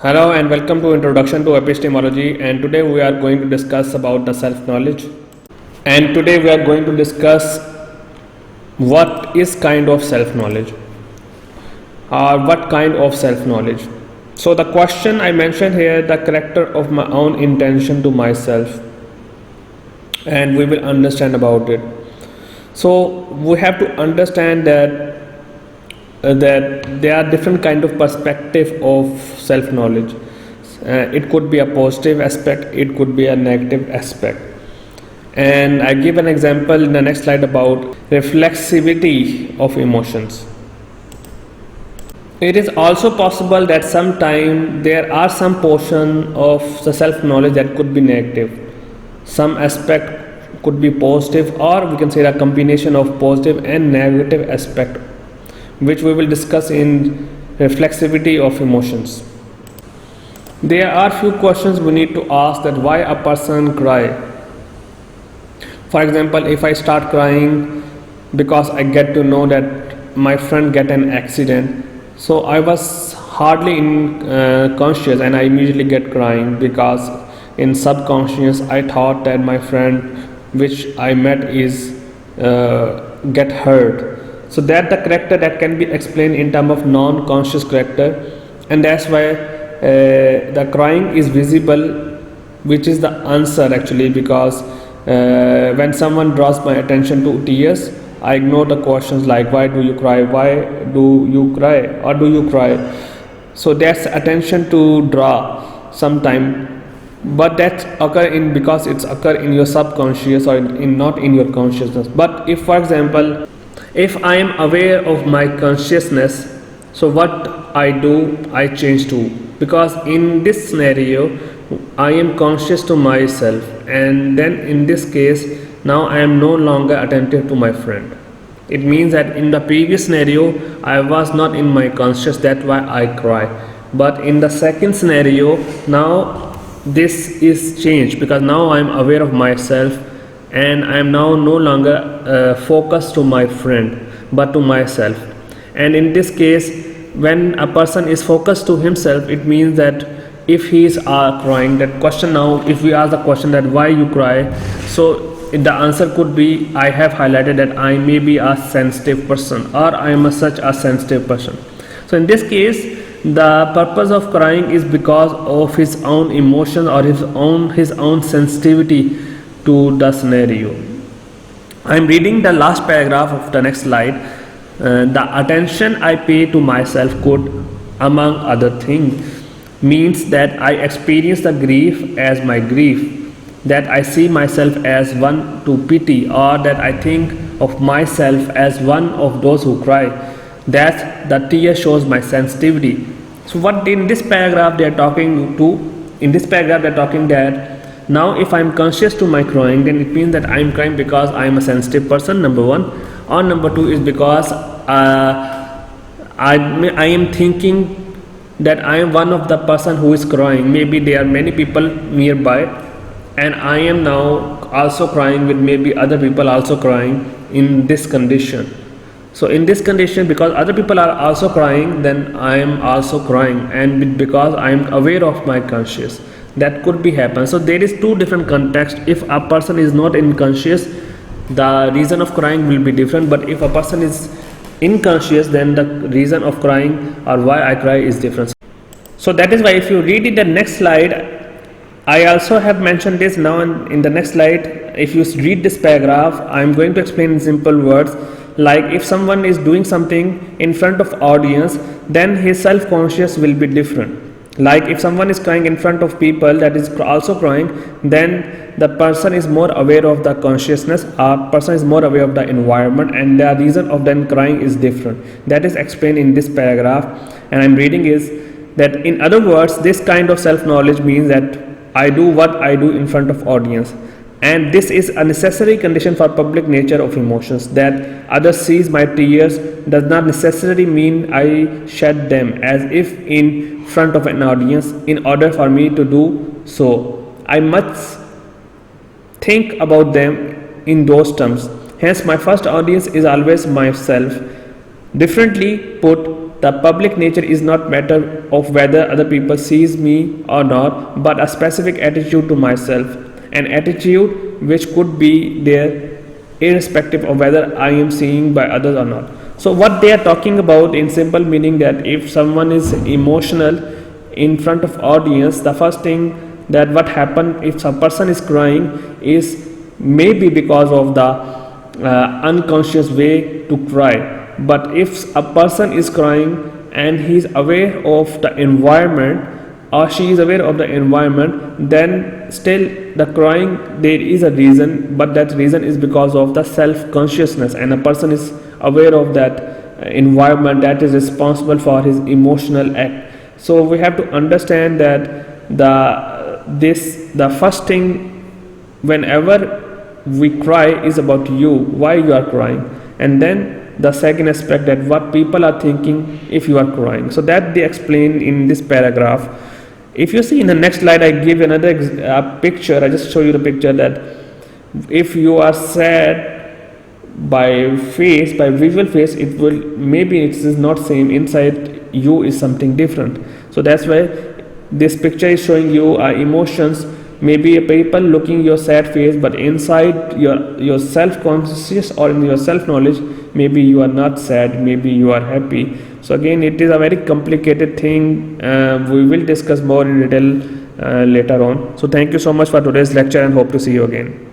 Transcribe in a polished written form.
Hello and welcome to Introduction to Epistemology, and today we are going to discuss about the self-knowledge. And today we are going to discuss what is kind of self-knowledge or what kind of self-knowledge. So the question I mentioned here, the character of my own intention to myself, and we will understand about it. So we have to understand that there are different kind of perspective of self knowledge. It could be a positive aspect, it could be a negative aspect, and I give an example in the next slide about reflexivity of emotions. It is also possible that sometime there are some portion of the self knowledge that could be negative, some aspect could be positive, or we can say a combination of positive and negative aspect, which we will discuss in reflexivity of emotions. There are few questions we need to ask, that why a person cry. For example, if I start crying because I get to know that my friend get an accident, so I was hardly in conscious and I immediately get crying because in subconscious I thought that my friend which I met is get hurt. So that the character that can be explained in terms of non-conscious character, and that's why the crying is visible, which is the answer actually, because when someone draws my attention to tears, I ignore the questions like why do you cry, why do you cry, or do you cry. So that's attention to draw sometime, but that occur in because it's occur in your subconscious or in not in your consciousness. But if for example, if I am aware of my consciousness, so what I do, I change to, because in this scenario I am conscious to myself, and then in this case now I am no longer attentive to my friend. It means that in the previous scenario I was not in my conscious, that's why I cry. But in the second scenario, now this is changed because now I am aware of myself, and I am now no longer focused to my friend but to myself. And in this case, when a person is focused to himself, it means that if he is crying, that question, now if we ask the question that why you cry, so the answer could be I have highlighted that I may be a sensitive person, or I am such a sensitive person. So in this case, the purpose of crying is because of his own emotion or his own sensitivity to the scenario. I am reading the last paragraph of the next slide. The attention I pay to myself could, among other things, means that I experience the grief as my grief, that I see myself as one to pity, or that I think of myself as one of those who cry, that the tear shows my sensitivity. So what in this paragraph they are talking to, in this paragraph they are talking that now if I am conscious to my crying, then it means that I am crying because I am a sensitive person, number one, or number two is because I am thinking that I am one of the person who is crying. Maybe there are many people nearby, and I am now also crying with maybe other people also crying in this condition. So in this condition, because other people are also crying, then I am also crying, and because I am aware of my conscious, that could be happen. So there is two different contexts. If a person is not in conscious, the reason of crying will be different, but if a person is unconscious, then the reason of crying or why I cry is different. So that is why if you read in the next slide, I also have mentioned this now in the next slide. If you read this paragraph, I am going to explain in simple words, like if someone is doing something in front of audience, then his self-conscious will be different. Like if someone is crying in front of people that is also crying, then the person is more aware of the consciousness, a person is more aware of the environment, and the reason of them crying is different. That is explained in this paragraph, and I am reading is that in other words, this kind of self-knowledge means that I do what I do in front of audience, and this is a necessary condition for public nature of emotions. That others sees my tears does not necessarily mean I shed them as if in front of an audience. In order for me to do so, I must think about them in those terms. Hence my first audience is always myself. Differently put, the public nature is not matter of whether other people sees me or not, but a specific attitude to myself, an attitude which could be there irrespective of whether I am seen by others or not. So what they are talking about in simple meaning, that if someone is emotional in front of audience, the first thing that what happen if a person is crying is maybe because of the unconscious way to cry. But if a person is crying and he is aware of the environment, or she is aware of the environment, then still the crying, there is a reason, but that reason is because of the self consciousness, and a person is aware of that environment that is responsible for his emotional act. So we have to understand that the first thing whenever we cry is about you, why you are crying, and then the second aspect, that what people are thinking if you are crying. So that they explain in this paragraph. If you see in the next slide, I give another picture. I just show you the picture that if you are sad by face, by visual face, it will maybe it is not same, inside you is something different. So that's why this picture is showing you emotions. Maybe a people looking your sad face, but inside your self conscious or in your self knowledge, maybe you are not sad, maybe you are happy. So again, it is a very complicated thing. We will discuss more in detail later on. So thank you so much for today's lecture, and hope to see you again.